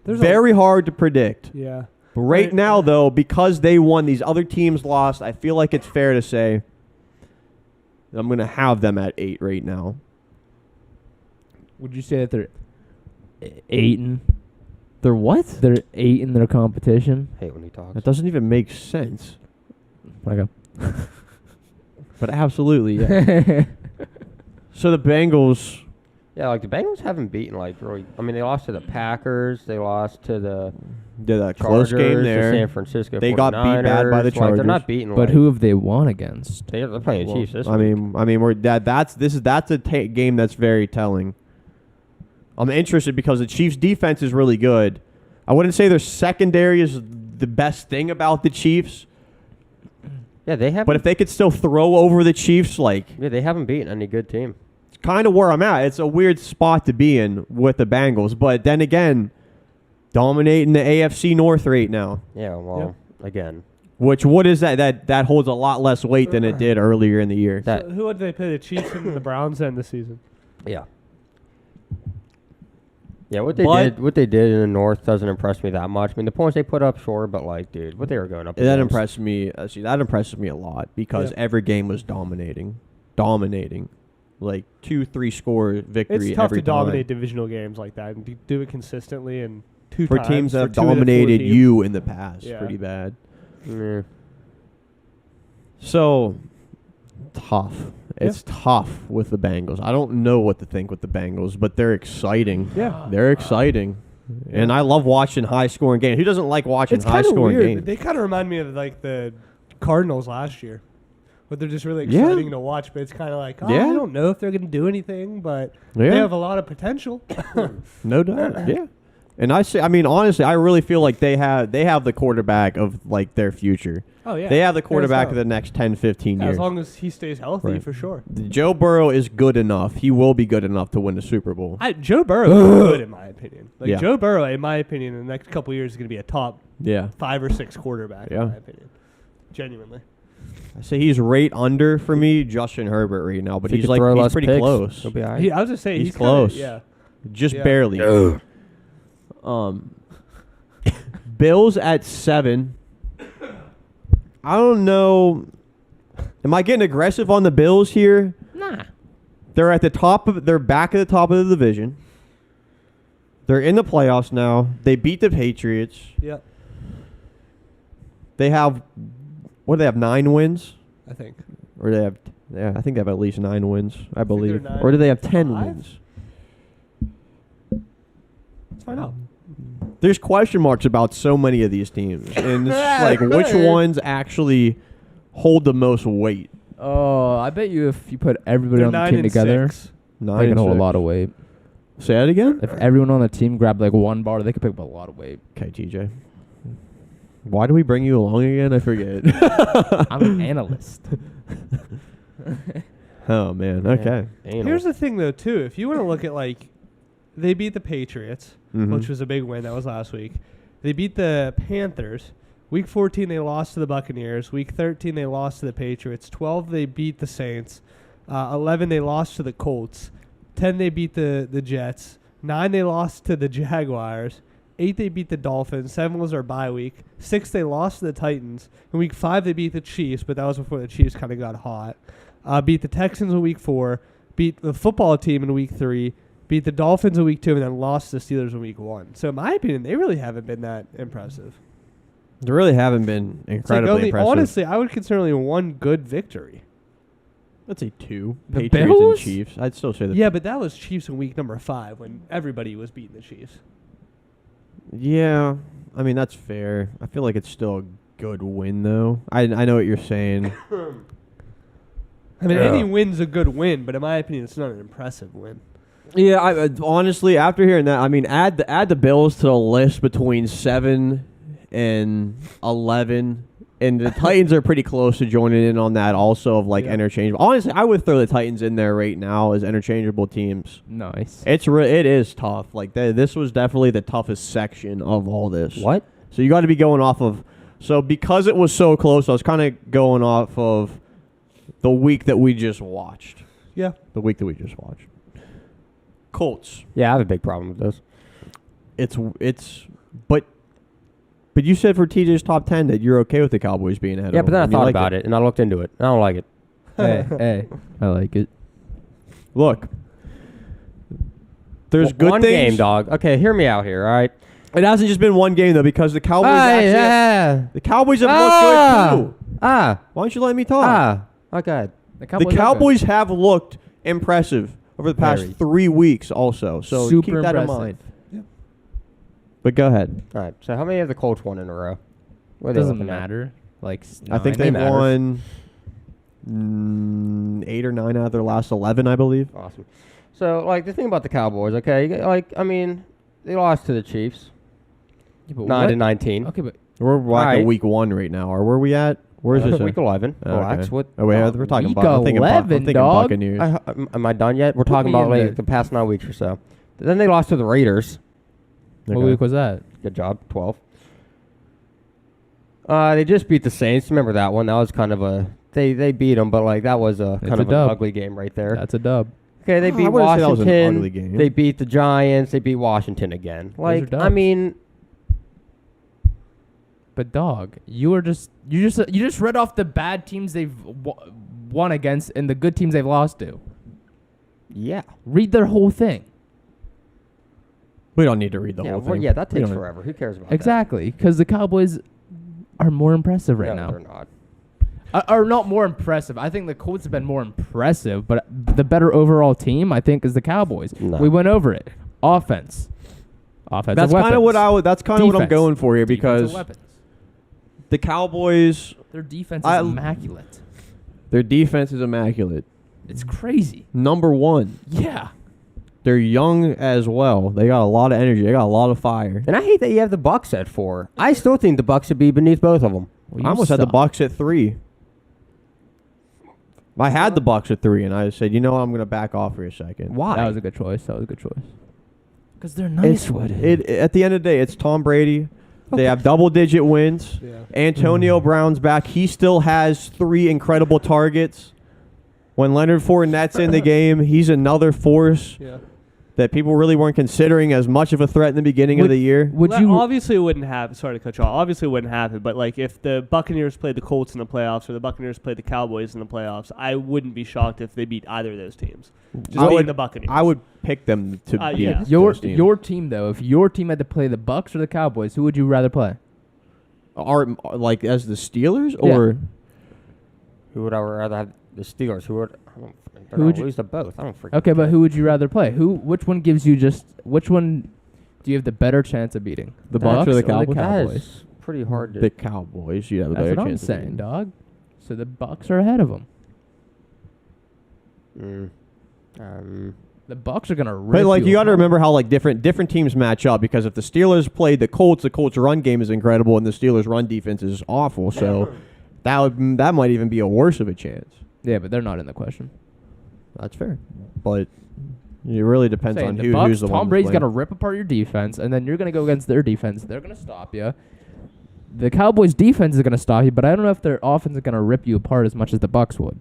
Very hard to predict.
Yeah.
But right now, though, because they won, these other teams lost, I feel like it's fair to say I'm going to have them at 8 right now.
Would you say that they're 8?
They're what?
They're 8 in their competition.
Hate when he talks.
That doesn't even make sense.
Okay.
But absolutely, yeah. So the Bengals...
Yeah, like the Bengals haven't beaten like really. I mean, they lost to the Packers. They lost to the
did a
Chargers,
close game there.
The San Francisco.
They got beat bad by the
49ers. Like,
Chargers.
they're not beating.
But
like,
who have they won against?
they're playing the Chiefs this
I
week.
mean, we're that's a game that's very telling. I'm interested because the Chiefs' defense is really good. I wouldn't say their secondary is the best thing about the Chiefs,
Yeah, they have.
but if they could still throw over the Chiefs, like
Yeah, they haven't beaten any good team.
it's kind of where I'm at. It's a weird spot to be in with the Bengals, but then again, dominating the AFC North right now.
Yeah, well, again,
Which what is that? That holds a lot less weight than it did earlier in the year.
that
So who would they play? The Chiefs and the Browns end the season.
yeah. Yeah, what they
But-
did in the North doesn't impress me that much. I mean, the points they put up, sure, but like, dude, what they were going up
That
against.
impressed me. That impresses me a lot because
Yeah.
every game was dominating, like 2-3 score victory
It's tough
every
to dominate
time.
divisional games like that and do it consistently and 2
For
times
teams that
for
have
2 of the 4
dominated
teams.
you in the past.
Yeah.
Pretty bad.
Yeah.
So tough. It's tough with the Bengals. I don't know what to think with the Bengals, but they're exciting.
Yeah.
They're exciting. And I love watching high-scoring games. Who doesn't like watching
It's kind of
high-scoring
weird.
games?
They kind of remind me of like the Cardinals last year. But they're just really
Yeah.
exciting to watch. But it's kind of like,
Yeah.
I don't know if they're going to do anything, but
Yeah.
they have a lot of potential.
No doubt. Yeah. And honestly, I really feel like they have the quarterback of like their future.
Oh, yeah.
They have the quarterback
so.
of the next 10, 15
Yeah,
years.
as long as he stays healthy,
Right.
for sure.
Joe Burrow is good enough. He will be good enough to win the Super Bowl.
Joe Burrow is good, in my opinion. Like,
Yeah.
Joe Burrow, in my opinion, in the next couple of years is going to be a top
Yeah.
5 or 6 quarterback,
Yeah.
in my opinion. Genuinely.
I say he's right under for me Justin Herbert right now, but
If he
he's
could throw
he's
less
pretty
picks,
close.
he'll be all right.
I was just saying,
He's
he's kinda-
close.
yeah.
Just
Yeah.
barely. Bills at 7. I don't know. Am I getting aggressive on the Bills here?
Nah.
They're back at the top of the division. They're in the playoffs now. They beat the Patriots.
Yeah,
They have 9 wins?
I think.
Or they have I think they have at least 9 wins, I believe.
they're 9
Or do they have 10
5?
wins?
Let's find out.
There's question marks about so many of these teams. And it's just like which ones actually hold the most weight.
Oh, I bet you if you put everybody
They're
on the
9
team
and
together.
6.
9
They can
and
hold a
6.
lot of weight.
Say that again.
If everyone on the team grabbed like one bar, they could pick up a lot of weight.
Okay, TJ. Why do we bring you along again? I forget.
I'm an analyst.
Oh man. Okay.
Here's the thing, though, too. If you want to look at, like, they beat the Patriots,
Mhm.
which was a big win. That was last week. They beat the Panthers. Week 14, they lost to the Buccaneers. Week 13, they lost to the Patriots. 12, they beat the Saints. 11, they lost to the Colts. 10, they beat the Jets. 9, they lost to the Jaguars. 8, they beat the Dolphins. 7 was their bye week. 6, they lost to the Titans. In week 5, they beat the Chiefs, but that was before the Chiefs kind of got hot. Beat the Texans in week 4. Beat the football team in week 3. Beat the Dolphins in week 2, and then lost to the Steelers in week 1. So in my opinion, they really haven't been that impressive.
They really haven't been incredibly impressive.
Honestly, I would consider only one good victory.
Let's say 2.
The
Patriots and
Bills?
Chiefs. I'd still say the.
Yeah, but that was Chiefs in week number 5 when everybody was beating the Chiefs.
Yeah. I mean that's fair. I feel like it's still a good win though. I know what you're saying.
I mean,
Yeah.
any win's a good win, but in my opinion, it's not an impressive win.
Yeah, honestly, after hearing that, I mean, add the Bills to the list between 7 and 11, and the Titans are pretty close to joining in on that also of like interchangeable. Honestly, I would throw the Titans in there right now as interchangeable teams.
Nice.
It is tough. Like this was definitely the toughest section of all this.
What?
So you got to be going off of. So because it was so close, I was kind of going off of the week that we just watched.
Yeah.
The week that we just watched. Colts.
Yeah, I have a big problem with this.
But you said for TJ's top 10 that you're okay with the Cowboys being ahead.
Yeah,
of
but then I
them, and you
thought
liked
about it and I looked into it. I don't like it.
hey, I like it.
Look, there's
Well,
good
one
things.
game, dog. Okay, hear me out here, all right?
It hasn't just been one game though, because the Cowboys the Cowboys have looked good too. Why don't you let me talk?
Okay.
The Cowboys have looked impressive over the past
Very.
3 weeks also. So
Super
keep that
impressive.
in mind. But go ahead.
All right. So how many have the Colts won in a row? What are
It
they
doesn't
looking at?
matter. Like
I think
nine.
they've won 8 or 9 out of their last 11, I believe.
Awesome. So, like, the thing about the Cowboys, okay, I mean, they lost to the Chiefs,
Yeah, but
9-19.
Okay, but
We're at
Alright.
week 1 right now. Or where are we at? Where is this?
Week 11.
Oh,
Relax.
okay.
What?
Oh, wait, we're talking
week
about. I'm thinking, I'm
11,
thinking
dog.
Buccaneers.
Am I done yet? We're
Put
talking
me
about
in
like
the-
the past 9 weeks or so. Then they lost to the Raiders.
what
Okay.
week was that?
Good job. 12. They just beat the Saints. Remember that one? That was kind of a they beat them, but like that was a
It's
kind
a
of an
dub.
ugly game right there.
That's a dub.
Okay, they
Oh,
beat
I wouldn't say that was an
Washington.
ugly game.
They beat the Giants. They beat Washington again.
are
Like I
dubs.
mean,
But dog, you just read off the bad teams they've won against and the good teams they've lost to.
yeah,
Read their whole thing.
We don't need to read the
yeah,
whole
well,
thing.
yeah. That
We
takes
don't-
forever. Who cares about
Exactly, because the Cowboys are more impressive
that?
right
No,
now.
they're not.
Are not more impressive. I think the Colts have been more impressive, but the better overall team, I think, is the Cowboys.
No.
We went over it. Offense. Offensive
That's kind of
weapons.
that's kind of what I'm
Defense.
going for here
Defensive
because
weapons.
the Cowboys,
Their defense is immaculate.
their defense is immaculate.
It's crazy.
Number 1.
Yeah.
They're young as well. They got a lot of energy. They got a lot of fire.
And I hate that you have the Bucs at 4. I still think the Bucs should be beneath both of them.
Well,
I
you
almost had the
suck.
Bucs at 3. I had the Bucs at 3, and I said, you know what, I'm going to back off for a second.
Why?
That was a good choice. Because they're nice with it.
At the end of the day, it's Tom Brady. They have double-digit wins.
Yeah.
Antonio Brown's back. He still has 3 incredible targets. When Leonard Fournette's in the game, he's another force
Yeah.
that people really weren't considering as much of a threat in the beginning of the year.
Would you?
Obviously, it wouldn't happen. Sorry to cut you off. Obviously, it wouldn't happen. But like, if the Buccaneers played the Colts in the playoffs or the Buccaneers played the Cowboys in the playoffs, I wouldn't be shocked if they beat either of those teams. Just
I
being
would-
the Buccaneers.
I would pick them to beat
yeah.
those teams.
Your team though, if your team had to play the Bucs or the Cowboys, who would you rather play?
Are like as the Steelers
Yeah.
or
Who would I rather have? The Steelers. Who would? I don't, they're
Who would
gonna
you-
lose to both? I don't freaking.
Okay, but
care.
who would you rather play? Which one gives you which one do you have the better chance of beating?
The Bucs or the Cowboys?
That is pretty hard to.
the Cowboys? You have a
That's
better
what I'm
chance. of
saying,
beating.
dog. So the Bucs are ahead of them. The Bucs are gonna rip
But like you got to
apart.
remember how like different teams match up, because if the Steelers played the Colts run game is incredible and the Steelers run defense is awful. So that might even be a worse of a chance.
Yeah, but they're not in the question.
That's fair. But it really depends
Saying
on
the
who's
Bucs,
the one.
Tom Brady's
that's
gonna
playing.
rip apart your defense, and then you're gonna go against their defense. They're gonna stop you. The Cowboys' defense is gonna stop you, but I don't know if their offense is gonna rip you apart as much as the Bucs would.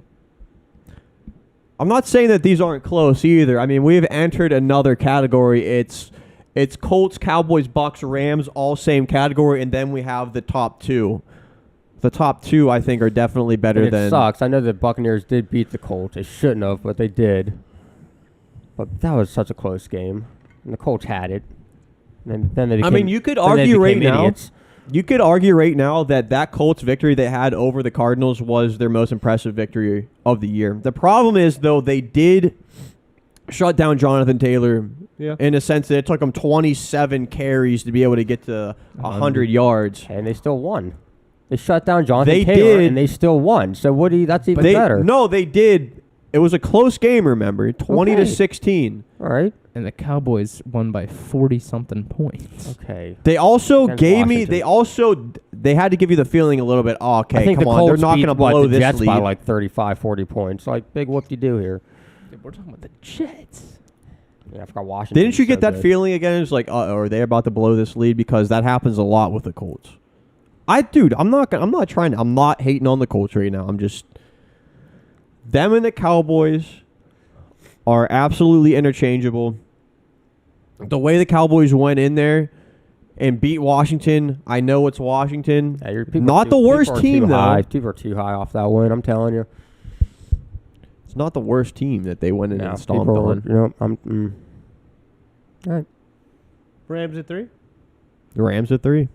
I'm not saying that these aren't close either. I mean, we've entered another category. It's Colts, Cowboys, Bucs, Rams, all same category, and then we have the top two. The top two, I think, are definitely better
And it
than.
sucks. I know the Buccaneers did beat the Colts. They shouldn't have, but they did. But that was such a close game, and the Colts had it. And then they became,
I mean, you could
then they
argue right
became
now.
idiots.
You could argue right now that Colts victory they had over the Cardinals was their most impressive victory of the year. The problem is, though, they did shut down Jonathan Taylor in a sense that it took them 27 carries to be able to get to 100 yards.
And they still won. They shut down Jonathan
They
Taylor,
did.
and they still won. So what do you, that's even better.
No, they did. It was a close game, remember? 20 to
Okay.
16.
All right.
And the Cowboys won by 40-something points.
Okay.
They also
Against
gave me.
Washington.
They had to give you the feeling a little bit. Oh,
I
okay,
think
come
the
on,
Colts
they're not
beat,
going to blow
the
this
Jets
lead.
by like 35, 40 points. Like, big whoop-de-doo here.
We're talking about the Jets.
Yeah, I forgot Washington.
Didn't you get that
good.
feeling again? It's like, are they about to blow this lead? Because that happens a lot with the Colts. I'm not hating on the Colts right now. I'm just them and the Cowboys are absolutely interchangeable. The way the Cowboys went in there and beat Washington, I know it's Washington.
Yeah, people
Not
are
the
too-
worst
people are
team,
too
though.
high. People are too high off that win. I'm telling you.
It's not the worst team that they went in
No,
and stomped
people are-
on.
You know, All right.
Rams at 3.
The Rams at 3.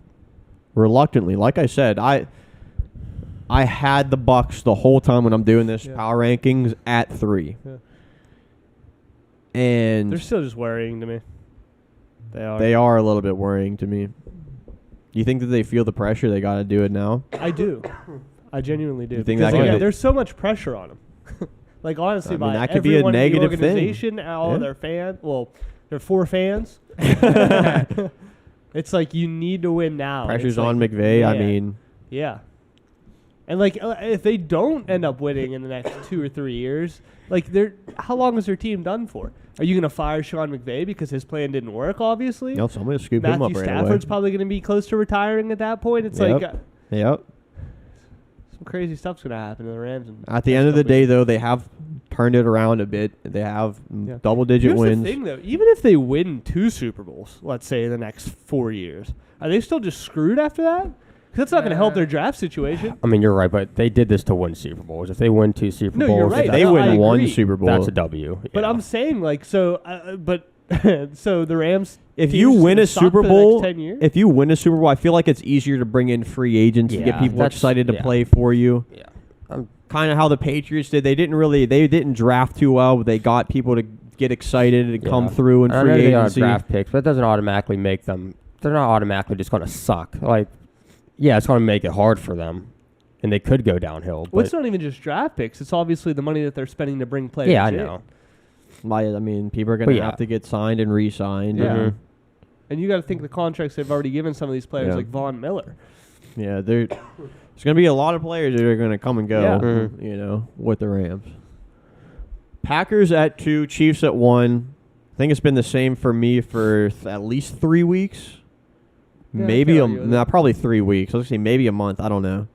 Reluctantly, like I said, I had the Bucs the whole time when I'm doing this power rankings at 3.
Yeah.
And
They're still just worrying to me.
they are a little bit worrying to me. You think that they feel the pressure? They got to do it now.
I do. I genuinely do.
You think
Because,
that
like,
could-
there's so much pressure on them. Like, honestly,
I mean,
by
that could be a
everyone in the
negative thing.
organization, all
Yeah.
their fans. Well, they're 4 fans. It's like you need to win now.
Pressure's
It's like,
on McVay. I
man,
mean,
yeah. And like, if they don't end up winning in the next 2 or 3 years, like, how long is their team done for? Are you going to fire Sean McVay because his plan didn't work? Obviously,
somebody will scoop him
Matthew
up right
Stafford's
away.
probably going to be close to retiring at that point. It's
Yep.
like
Yep.
some crazy stuff's going to happen to the Rams.
At the end of the day, though, they have turned it around a bit. They have double-digit
Here's
wins.
the thing, though. Even if they win 2 Super Bowls, let's say in the next 4 years, are they still just screwed after that? Because that's not going to help their draft situation.
I mean, you're right, but they did this to win Super Bowls. If they win 2 Super
No,
Bowls,
you're right.
They
No, I
win one
agree.
Super Bowl.
that's a W.
But
yeah.
I'm saying, like, so the Rams.
If
team's
you
just
win
gonna
a
suck
Super
for the next
Bowl,
10 years?
if you win a Super Bowl, I feel like it's easier to bring in free agents to get
Yeah,
people
that's-
excited to
yeah.
play for you.
Yeah.
Kind of how the Patriots did. They didn't draft too well. But they got people to get excited and come through in
I
free
know they are
agency.
draft picks, but that doesn't automatically make them. They're not automatically just going to suck. Like, yeah, it's going to make it hard for them, and they could go downhill.
Well,
But
it's not even just draft picks. It's obviously the money that they're spending to bring players.
yeah, I
in.
know.
I mean, people are going
But
to
yeah.
have to get signed and re-signed.
Yeah.
and-
And you got to think the contracts they've already given some of these players,
Yeah.
like Von Miller.
Yeah, there's going to be a lot of players that are going to come and go,
Yeah.
Mhm.
with the Rams. Packers at 2, Chiefs at 1. I think it's been the same for me for at least 3 weeks.
Yeah, I
Maybe,
can't argue with that.
probably 3 weeks. Let's say maybe a month. I don't know.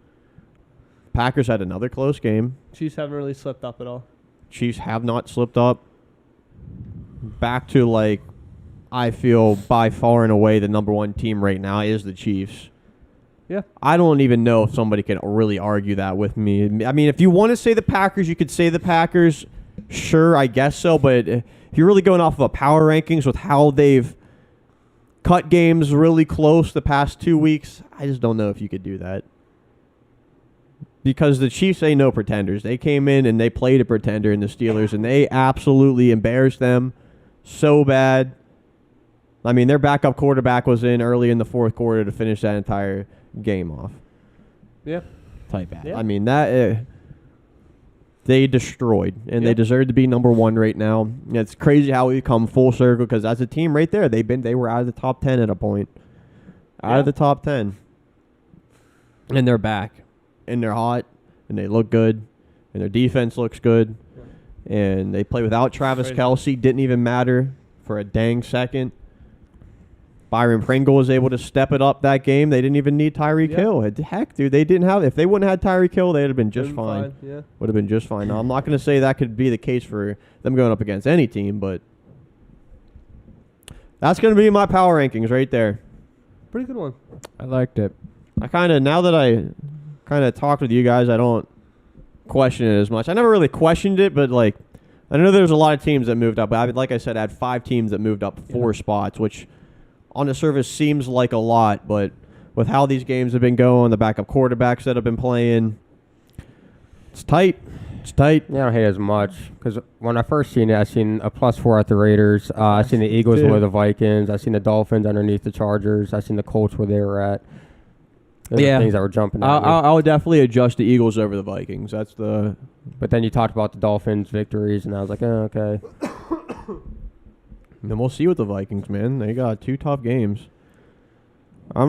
Packers had another close game.
Chiefs haven't really slipped up at all.
Chiefs have not slipped up. Back to, like, I feel by far and away the number 1 team right now is the Chiefs.
Yeah.
I don't even know if somebody can really argue that with me. I mean, if you want to say the Packers, you could say the Packers. Sure, I guess so. But if you're really going off of a power rankings with how they've cut games really close the past 2 weeks, I just don't know if you could do that. Because the Chiefs ain't no pretenders. They came in and they played a pretender in the Steelers, and they absolutely embarrassed them so bad. I mean, their backup quarterback was in early in the fourth quarter to finish that entire game off.
Yeah.
Type bad.
Yeah.
I mean, that they destroyed, and they
Yep.
deserve to be number one right now. It's crazy how we come full circle because as a team right there, they were out of the top 10 at a point. Out of the top 10. And they're back. And they're hot. And they look good. And their defense looks good. And they play without Travis
Crazy.
Kelce. Didn't even matter for a dang second. Byron Pringle was able to step it up that game. They didn't even need Tyreek Hill. Heck, dude, they didn't have. If they wouldn't have had Tyreek Hill, they'd have been just fine.
Yeah.
Would have been just fine. Now, I'm not going to say that could be the case for them going up against any team, but that's going to be my power rankings right there.
Pretty good one.
I liked it.
I kind of, now that I kind of talked with you guys, I don't question it as much. I never really questioned it, but like, I know there's a lot of teams that moved up. Like I said, I had 5 teams that moved up 4 spots, which on the surface seems like a lot, but with how these games have been going, the backup quarterbacks that have been playing, it's tight. It's tight.
Yeah, I don't hate it as much because when I first seen it, I seen a +4 at the Raiders. I seen the Eagles
Dude.
with the Vikings. I seen the Dolphins underneath the Chargers. I seen the Colts where they were at. Those are things that were jumping out.
I would definitely adjust the Eagles over the Vikings. That's the.
But then you talked about the Dolphins' victories, and I was like, oh, okay.
Then we'll see with the Vikings, man. They got 2 tough games. I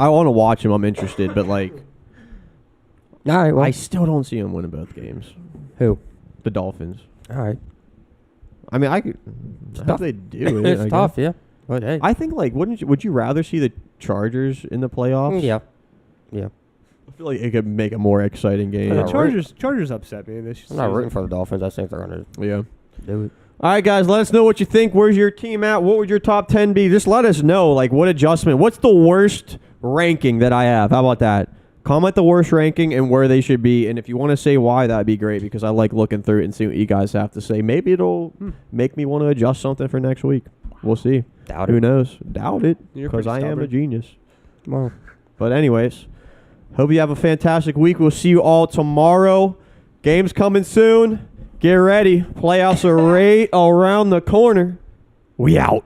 want to watch them. I'm interested, but like,
All right, well,
I still don't see them winning both games.
who?
The Dolphins.
All right.
I mean, I hope
tough.
they do.
It's
I
tough,
guess.
yeah. But hey.
I think like, would you rather see the Chargers in the playoffs?
Yeah. Yeah.
I feel like it could make a more exciting game.
Yeah,
Yeah, Chargers upset me this
I'm not rooting for the Dolphins. I think they're going to
Yeah.
do it.
All right, guys, let us know what you think. Where's your team at? What would your top 10 be? Just let us know, like, what adjustment. What's the worst ranking that I have? How about that? Comment the worst ranking and where they should be. And if you want to say why, that'd be great because I like looking through it and see what you guys have to say. Maybe it'll make me want to adjust something for next week. We'll see.
Doubt
Who
it.
knows? Doubt it
You're
because
pretty
I am a
stubborn.
genius.
Well,
But anyways, hope you have a fantastic week. We'll see you all tomorrow. Games coming soon. Get ready. Playoffs are right around the corner. We out.